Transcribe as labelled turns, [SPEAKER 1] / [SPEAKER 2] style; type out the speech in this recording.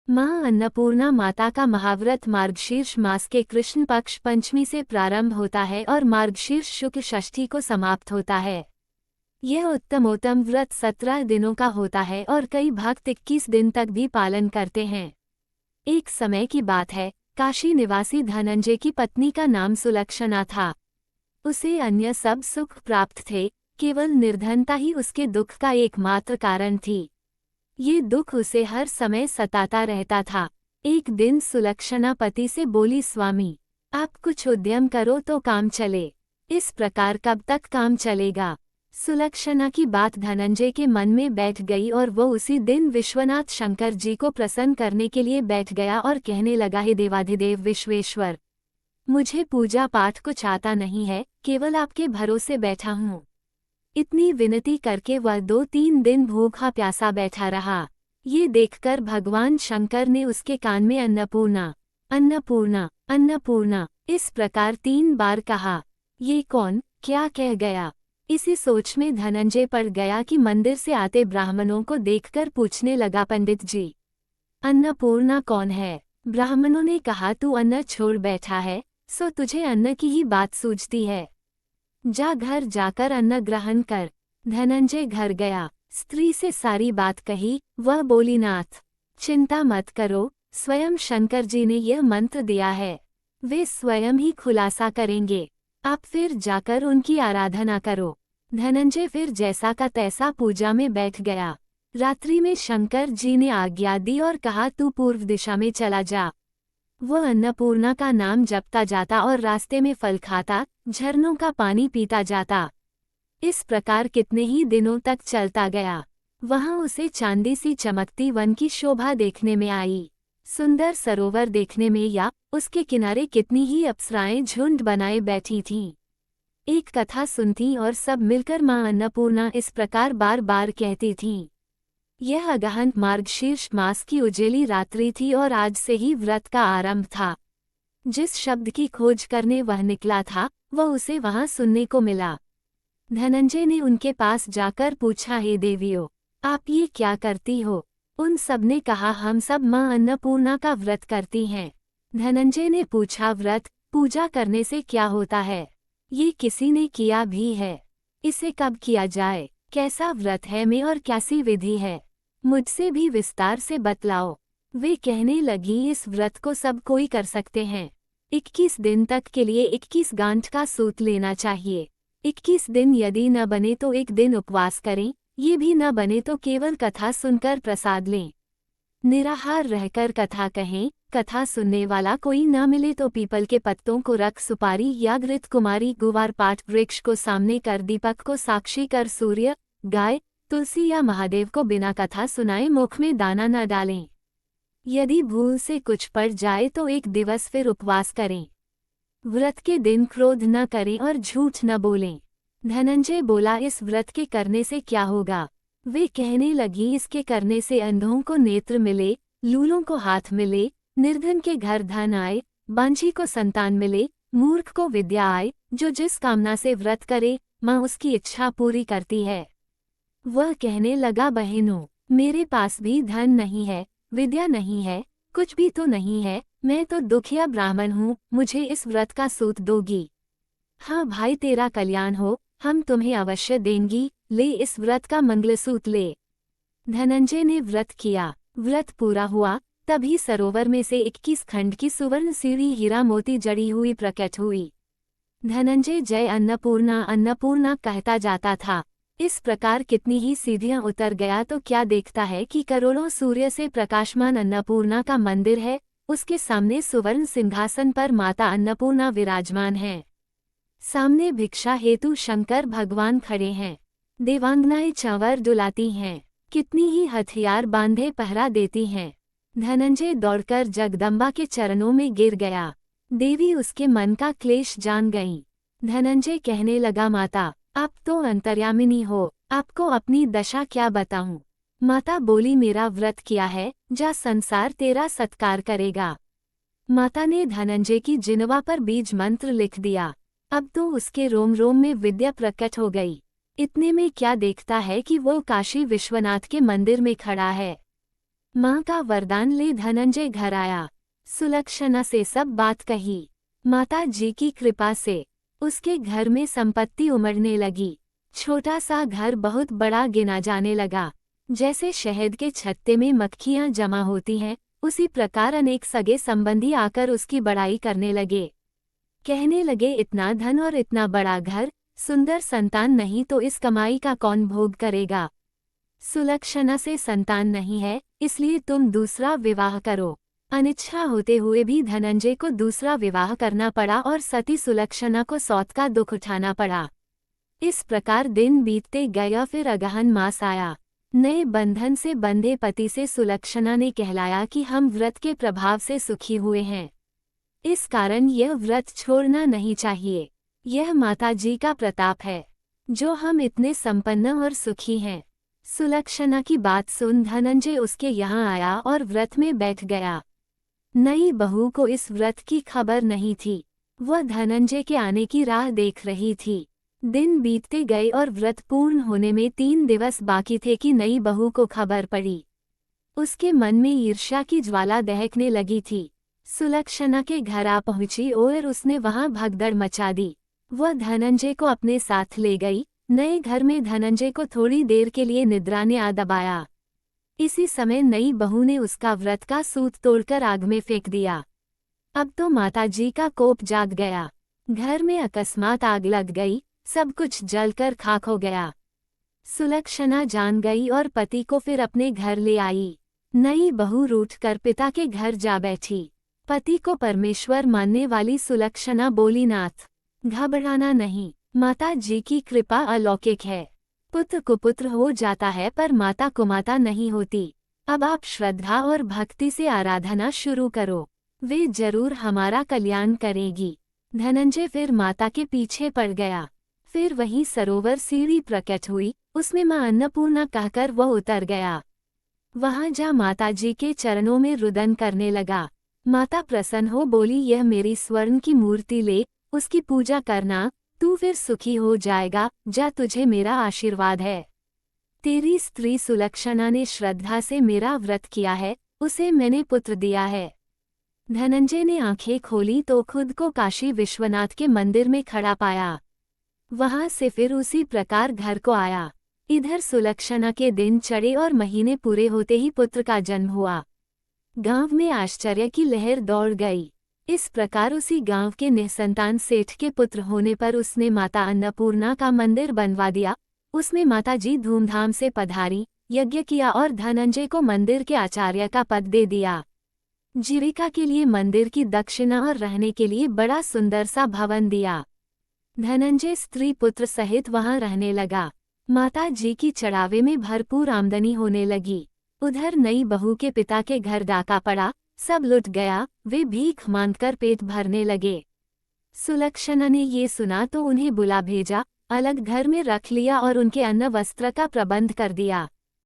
[SPEAKER 1] माँ अन्नपूर्णा माता का महाव्रत मार्गशीर्ष मास के कृष्ण पक्ष पंचमी से प्रारंभ होता है और मार्गशीर्ष शुक्ल षष्ठी को समाप्त होता है। यह उत्तमोत्तम व्रत 17 दिनों का होता है और कई भक्त 21 दिन तक भी पालन करते हैं। एक समय की बात है, काशी निवासी धनंजय की पत्नी का नाम सुलक्षणा था। उसे अन्य सब सुख प्राप्त थे, केवल निर्धनता ही उसके दुख का एकमात्र कारण थी। ये दुख उसे हर समय सताता रहता था। एक दिन सुलक्षणा पति से बोली, स्वामी आप कुछ उद्यम करो तो काम चले, इस प्रकार कब तक काम चलेगा। सुलक्षणा की बात धनंजय के मन में बैठ गई और वो उसी दिन विश्वनाथ शंकर जी को प्रसन्न करने के लिए बैठ गया और कहने लगा, हे देवाधिदेव विश्वेश्वर, मुझे पूजा पाठ कुछ आता नहीं है, केवल आपके भरोसे बैठा हूँ। इतनी विनती करके वह 2-3 दिन भूखा प्यासा बैठा रहा। ये देखकर भगवान शंकर ने उसके कान में अन्नपूर्णा अन्नपूर्णा अन्नपूर्णा इस प्रकार 3 बार कहा। ये कौन क्या कह गया? इसी सोच में धनंजय पड़ गया कि मंदिर से आते ब्राह्मणों को देखकर पूछने लगा, पंडित जी अन्नपूर्णा कौन है? ब्राह्मणों ने कहा, तू अन्न छोड़ बैठा है, सो तुझे अन्न की ही बात सूझती है। जा घर जाकर अन्न ग्रहण कर। धनंजय घर गया, स्त्री से सारी बात कही। वह बोली, नाथ चिंता मत करो, स्वयं शंकर जी ने यह मंत्र दिया है, वे स्वयं ही खुलासा करेंगे, आप फिर जाकर उनकी आराधना करो। धनंजय फिर जैसा का तैसा पूजा में बैठ गया। रात्रि में शंकर जी ने आज्ञा दी और कहा, तू पूर्व दिशा में चला जा। वह अन्नपूर्णा का नाम जपता जाता और रास्ते में फल खाता, झरनों का पानी पीता जाता। इस प्रकार कितने ही दिनों तक चलता गया। वहां उसे चांदी सी चमकती वन की शोभा देखने में आई, सुंदर सरोवर देखने में, या उसके किनारे कितनी ही अप्सराएं झुंड बनाए बैठी थीं। एक कथा सुनती और सब मिलकर मां अन्नपूर्णा इस प्रकार बार बार कहती थीं। यह अगहन मार्गशीर्ष मास की उजेली रात्रि थी और आज से ही व्रत का आरंभ था। जिस शब्द की खोज करने वह निकला था, वह उसे वहां सुनने को मिला। धनंजय ने उनके पास जाकर पूछा, हे देवियों, आप ये क्या करती हो? उन सब ने कहा, हम सब मां अन्नपूर्णा का व्रत करती हैं। धनंजय ने पूछा, व्रत पूजा करने से क्या होता है? ये किसी ने किया भी है, इसे कब किया जाए, कैसा व्रत है में और कैसी विधि है, मुझसे भी विस्तार से बतलाओ। वे कहने लगी, इस व्रत को सब कोई कर सकते हैं। 21 दिन तक के लिए 21 गांठ का सूत लेना चाहिए। 21 दिन यदि न बने तो एक दिन उपवास करें, ये भी न बने तो केवल कथा सुनकर प्रसाद लें। निराहार रहकर कथा कहें, कथा सुनने वाला कोई न मिले तो पीपल के पत्तों को रख सुपारी या घृत कुमारी गुवार पाठ वृक्ष को सामने कर दीपक को साक्षी कर सूर्य, गाय, तुलसी या महादेव को बिना कथा सुनाए मुख में दाना न डालें। यदि भूल से कुछ पड़ जाए तो एक दिवस फिर उपवास करें। व्रत के दिन क्रोध न करें और झूठ न बोलें। धनंजय बोला, इस व्रत के करने से क्या होगा? वे कहने लगी, इसके करने से अंधों को नेत्र मिले, लूलों को हाथ मिले, निर्धन के घर धन आए, बांझी को संतान मिले, मूर्ख को विद्या आए। जो जिस कामना से व्रत करे, माँ उसकी इच्छा पूरी करती है। वह कहने लगा, बहनों, मेरे पास भी धन नहीं है, विद्या नहीं है, कुछ भी तो नहीं है, मैं तो दुखिया ब्राह्मण हूँ, मुझे इस व्रत का सूत दोगी? हाँ भाई, तेरा कल्याण हो, हम तुम्हें अवश्य देंगी, ले इस व्रत का मंगलसूत्र ले। धनंजय ने व्रत किया। व्रत पूरा हुआ, तभी सरोवर में से 21 खंड की सुवर्ण सीढ़ी हीरा मोती जड़ी हुई प्रकट हुई। धनंजय जय अन्नपूर्णा अन्नपूर्णा कहता जाता था। इस प्रकार कितनी ही सीढ़ियां उतर गया तो क्या देखता है कि करोड़ों सूर्य से प्रकाशमान अन्नपूर्णा का मंदिर है। उसके सामने सुवर्ण सिंहासन पर माता अन्नपूर्णा विराजमान है। सामने भिक्षा हेतु शंकर भगवान खड़े हैं। देवांगनाएं चावर डुलाती हैं, कितनी ही हथियार बांधे पहरा देती हैं। धनंजय दौड़कर जगदम्बा के चरणों में गिर गया। देवी उसके मन का क्लेश जान गईं। धनंजय कहने लगा, माता आप तो अंतर्यामिनी हो, आपको अपनी दशा क्या बताऊं? माता बोली, मेरा व्रत किया है, जा संसार तेरा सत्कार करेगा। माता ने धनंजय की जिह्वा पर बीज मंत्र लिख दिया। अब तो उसके रोम रोम में विद्या प्रकट हो गई। इतने में क्या देखता है कि वो काशी विश्वनाथ के मंदिर में खड़ा है। माँ का वरदान ले धनंजय घर आया। सुलक्षणा से सब बात कही। माता जी की कृपा से उसके घर में संपत्ति उमड़ने लगी। छोटा सा घर बहुत बड़ा गिना जाने लगा। जैसे शहद के छत्ते में मक्खियां जमा होती हैं, उसी प्रकार अनेक सगे संबंधी आकर उसकी बड़ाई करने लगे। कहने लगे, इतना धन और इतना बड़ा घर, सुंदर संतान नहीं तो इस कमाई का कौन भोग करेगा। सुलक्षणा से संतान नहीं है, इसलिए तुम दूसरा विवाह करो। अनिच्छा होते हुए भी धनंजय को दूसरा विवाह करना पड़ा और सती सुलक्षणा को सौत का दुख उठाना पड़ा। इस प्रकार दिन बीतते गया। फिर अगहन मास आया। नए बंधन से बंधे पति से सुलक्षणा ने कहलाया कि हम व्रत के प्रभाव से सुखी हुए हैं, इस कारण यह व्रत छोड़ना नहीं चाहिए। यह माता जी का प्रताप है जो हम इतने संपन्न और सुखी हैं। सुलक्षणा की बात सुन धनंजय उसके यहाँ आया और व्रत में बैठ गया। नई बहू को इस व्रत की खबर नहीं थी। वह धनंजय के आने की राह देख रही थी। दिन बीतते गए और व्रत पूर्ण होने में 3 दिवस बाकी थे कि नई बहू को खबर पड़ी। उसके मन में ईर्ष्या की ज्वाला दहकने लगी थी। सुलक्षणा के घर आ पहुंची और उसने वहां भगदड़ मचा दी। वह धनंजय को अपने साथ ले गई। नए घर में धनंजय को थोड़ी देर के लिए निद्रा ने आ दबाया। इसी समय नई बहू ने उसका व्रत का सूत तोड़कर आग में फेंक दिया। अब तो माताजी का कोप जाग गया। घर में अकस्मात आग लग गई, सब कुछ जलकर खाक हो गया। सुलक्षणा जान गई और पति को फिर अपने घर ले आई। नई बहू रूठकर पिता के घर जा बैठी। पति को परमेश्वर मानने वाली सुलक्षणा बोली, नाथ, घबराना नहीं, माता जी की कृपा अलौकिक है। पुत्र कुपुत्र हो जाता है पर माता कुमाता नहीं होती। अब आप श्रद्धा और भक्ति से आराधना शुरू करो, वे जरूर हमारा कल्याण करेगी। धनंजय फिर माता के पीछे पड़ गया। फिर वही सरोवर सीढ़ी प्रकट हुई, उसमें मां अन्नपूर्णा कहकर वह उतर गया। वहां जा माता जी के चरणों में रुदन करने लगा। माता प्रसन्न हो बोली, यह मेरी स्वर्ण की मूर्ति ले, उसकी पूजा करना, तू फिर सुखी हो जाएगा। जा, तुझे मेरा आशीर्वाद है। तेरी स्त्री सुलक्षणा ने श्रद्धा से मेरा व्रत किया है, उसे मैंने पुत्र दिया है। धनंजय ने आंखें खोली तो खुद को काशी विश्वनाथ के मंदिर में खड़ा पाया। वहां से फिर उसी प्रकार घर को आया। इधर सुलक्षणा के दिन चढ़े और महीने पूरे होते ही पुत्र का जन्म हुआ। गांव में आश्चर्य की लहर दौड़ गई। इस प्रकार उसी गांव के निसंतान सेठ के पुत्र होने पर उसने माता अन्नपूर्णा का मंदिर बनवा दिया। उसमें माता जी धूमधाम से पधारी, यज्ञ किया और धनंजय को मंदिर के आचार्य का पद दे दिया। जीविका के लिए मंदिर की दक्षिणा और रहने के लिए बड़ा सुंदर सा भवन दिया। धनंजय स्त्री पुत्र सहित वहां रहने लगा। माता जी की चढ़ावे में भरपूर आमदनी होने लगी। उधर नई बहू के पिता के घर डाका पड़ा, सब लुट गया। वे भीख मांगकर पेट भरने लगे। सुलक्षणा ने ये सुना तो उन्हें बुला भेजा, अलग घर में रख लिया और उनके अन्न वस्त्र का प्रबंध कर दिया।